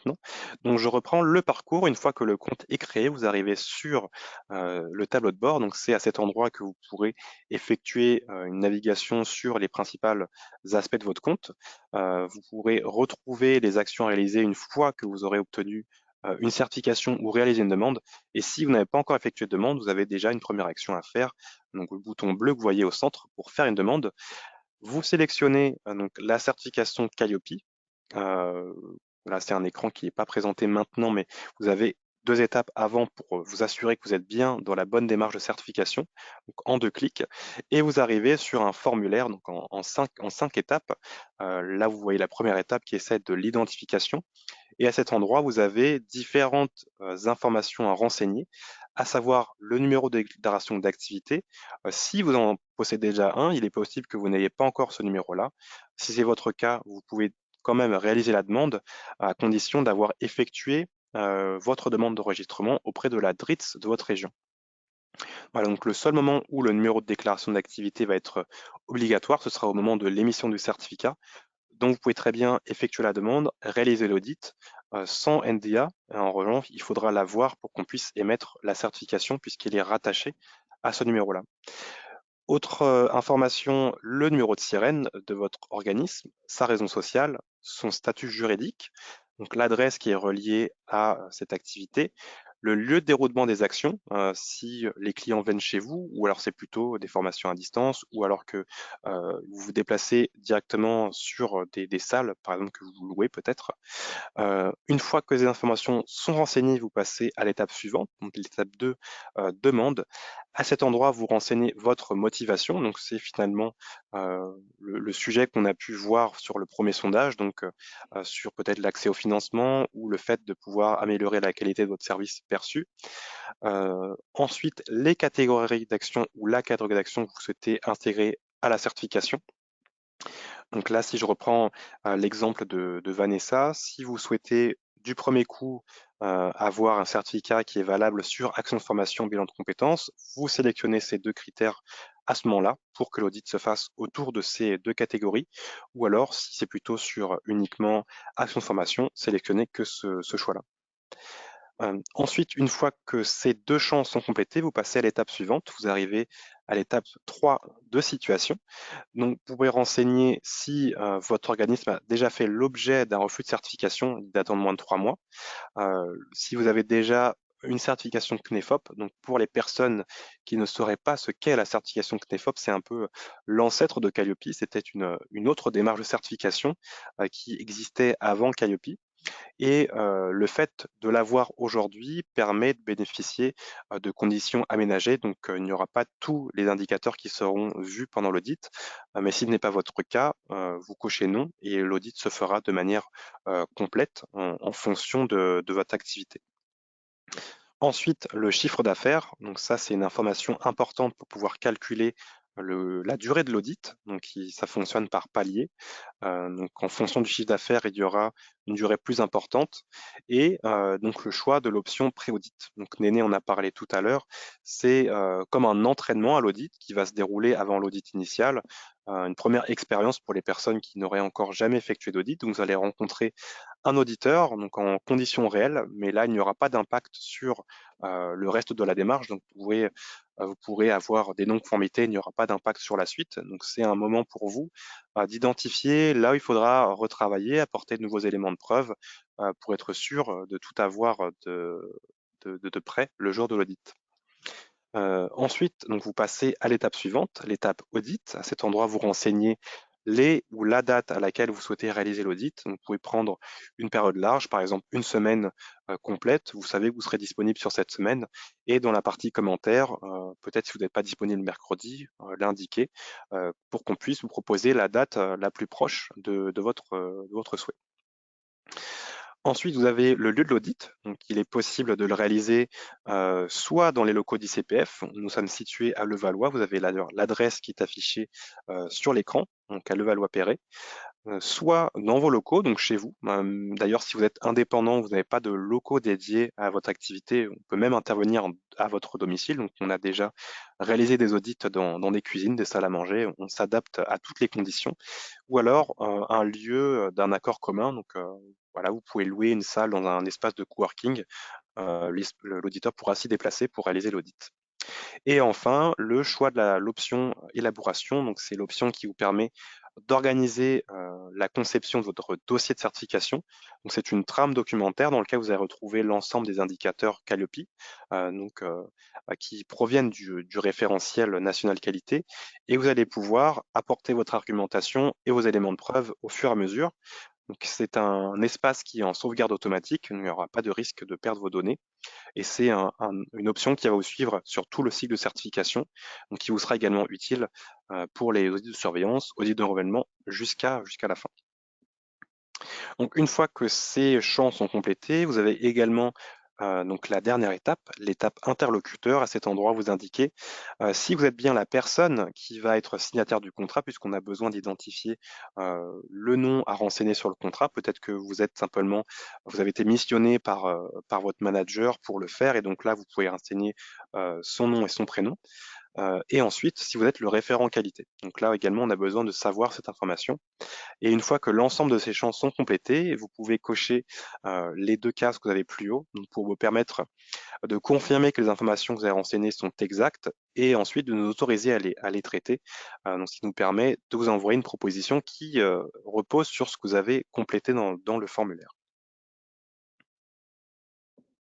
maintenant. Donc je reprends le parcours. Une fois que le compte est créé, vous arrivez sur le tableau de bord. Donc c'est à cet endroit que vous pourrez effectuer une navigation sur les principaux aspects de votre compte. Vous pourrez retrouver les actions réalisées une fois que vous aurez obtenu une certification ou réalisé une demande. Et si vous n'avez pas encore effectué de demande, vous avez déjà une première action à faire. Donc le bouton bleu que vous voyez au centre pour faire une demande. Vous sélectionnez donc la certification Calliope. Euh, Là, c'est un écran qui n'est pas présenté maintenant, mais vous avez 2 étapes avant pour vous assurer que vous êtes bien dans la bonne démarche de certification, donc en 2 clics, et vous arrivez sur un formulaire donc en 5 étapes. Là, vous voyez la première étape qui est celle de l'identification, et à cet endroit, vous avez différentes informations à renseigner, à savoir le numéro de déclaration d'activité. Si vous en possédez déjà un, il est possible que vous n'ayez pas encore ce numéro-là. Si c'est votre cas, vous pouvez quand même réaliser la demande à condition d'avoir effectué votre demande d'enregistrement auprès de la DRITS de votre région. Voilà, donc le seul moment où le numéro de déclaration d'activité va être obligatoire, ce sera au moment de l'émission du certificat. Donc, vous pouvez très bien effectuer la demande, réaliser l'audit sans NDA. En revanche, il faudra l'avoir pour qu'on puisse émettre la certification puisqu'il est rattaché à ce numéro-là. Autre information, le numéro de sirène de votre organisme, sa raison sociale, son statut juridique, donc l'adresse qui est reliée à cette activité, le lieu de déroulement des actions, si les clients viennent chez vous, ou alors c'est plutôt des formations à distance, ou alors que vous vous déplacez directement sur des salles, par exemple, que vous louez peut-être. Une fois que les informations sont renseignées, vous passez à l'étape suivante, donc l'étape 2, demande. À cet endroit, vous renseignez votre motivation, donc c'est finalement le sujet qu'on a pu voir sur le premier sondage, donc sur peut-être l'accès au financement ou le fait de pouvoir améliorer la qualité de votre service perçu. Ensuite, les catégories d'action ou la catégorie d'action que vous souhaitez intégrer à la certification. Donc là, si je reprends l'exemple de Vanessa, si vous souhaitez du premier coup avoir un certificat qui est valable sur action de formation, bilan de compétences, vous sélectionnez ces 2 critères à ce moment-là pour que l'audit se fasse autour de ces 2 catégories. Ou alors, si c'est plutôt sur uniquement action de formation, sélectionnez que ce choix-là. Ensuite, une fois que ces 2 champs sont complétés, vous passez à l'étape suivante. Vous arrivez à l'étape 3 de situation. Donc, vous pouvez renseigner si votre organisme a déjà fait l'objet d'un refus de certification datant de moins de 3 mois. Si vous avez déjà une certification CNEFOP, donc pour les personnes qui ne sauraient pas ce qu'est la certification CNEFOP, c'est un peu l'ancêtre de Calliope. C'était une autre démarche de certification qui existait avant Calliope. Et le fait de l'avoir aujourd'hui permet de bénéficier de conditions aménagées. Donc, il n'y aura pas tous les indicateurs qui seront vus pendant l'audit. Mais si ce n'est pas votre cas, vous cochez non et l'audit se fera de manière complète en fonction de votre activité. Ensuite, le chiffre d'affaires. Donc ça, c'est une information importante pour pouvoir calculer la durée de l'audit. Donc, ça fonctionne par palier. Donc, en fonction du chiffre d'affaires, il y aura une durée plus importante et donc le choix de l'option pré-audit. Donc, Néné en a parlé tout à l'heure. C'est comme un entraînement à l'audit qui va se dérouler avant l'audit initial. Une première expérience pour les personnes qui n'auraient encore jamais effectué d'audit. Donc, vous allez rencontrer un auditeur, donc en conditions réelles, mais là, il n'y aura pas d'impact sur le reste de la démarche. Donc, vous pourrez avoir des non-conformités, il n'y aura pas d'impact sur la suite. Donc, c'est un moment pour vous d'identifier là où il faudra retravailler, apporter de nouveaux éléments de preuve pour être sûr de tout avoir de près le jour de l'audit. Ensuite, donc vous passez à l'étape suivante, l'étape audit. À cet endroit, vous renseignez les ou la date à laquelle vous souhaitez réaliser l'audit. Vous pouvez prendre une période large, par exemple une semaine complète. Vous savez que vous serez disponible sur cette semaine. Et dans la partie commentaires, peut-être si vous n'êtes pas disponible mercredi, l'indiquer pour qu'on puisse vous proposer la date la plus proche de votre souhait. Ensuite, vous avez le lieu de l'audit. Donc, il est possible de le réaliser soit dans les locaux d'ICPF. Nous sommes situés à Levallois. Vous avez l'adresse qui est affichée sur l'écran, donc à Levallois-Perret. Soit dans vos locaux, donc chez vous. D'ailleurs, si vous êtes indépendant, vous n'avez pas de locaux dédiés à votre activité, on peut même intervenir à votre domicile. Donc, on a déjà réalisé des audits dans des cuisines, des salles à manger. On s'adapte à toutes les conditions. Ou alors un lieu d'un accord commun. Donc, voilà, vous pouvez louer une salle dans un espace de coworking. L'auditeur pourra s'y déplacer pour réaliser l'audit. Et enfin, le choix de l'option élaboration, donc c'est l'option qui vous permet d'organiser la conception de votre dossier de certification. Donc c'est une trame documentaire dans laquelle vous allez retrouver l'ensemble des indicateurs Calliope, qui proviennent du référentiel national qualité, et vous allez pouvoir apporter votre argumentation et vos éléments de preuve au fur et à mesure. Donc c'est un espace qui est en sauvegarde automatique, il n'y aura pas de risque de perdre vos données. Et c'est une option qui va vous suivre sur tout le cycle de certification, donc qui vous sera également utile pour les audits de surveillance, audits de renouvellement jusqu'à la fin. Donc une fois que ces champs sont complétés, vous avez également donc la dernière étape, l'étape interlocuteur. À cet endroit, vous indiquez si vous êtes bien la personne qui va être signataire du contrat, puisqu'on a besoin d'identifier le nom à renseigner sur le contrat. Peut-être que vous êtes simplement, vous avez été missionné par votre manager pour le faire, et donc là, vous pouvez renseigner son nom et son prénom. Et ensuite, si vous êtes le référent qualité. Donc là également, on a besoin de savoir cette information. Et une fois que l'ensemble de ces champs sont complétés, vous pouvez cocher les deux cases que vous avez plus haut, donc pour vous permettre de confirmer que les informations que vous avez renseignées sont exactes, et ensuite de nous autoriser à les traiter. Donc, ce qui nous permet de vous envoyer une proposition qui repose sur ce que vous avez complété dans le formulaire.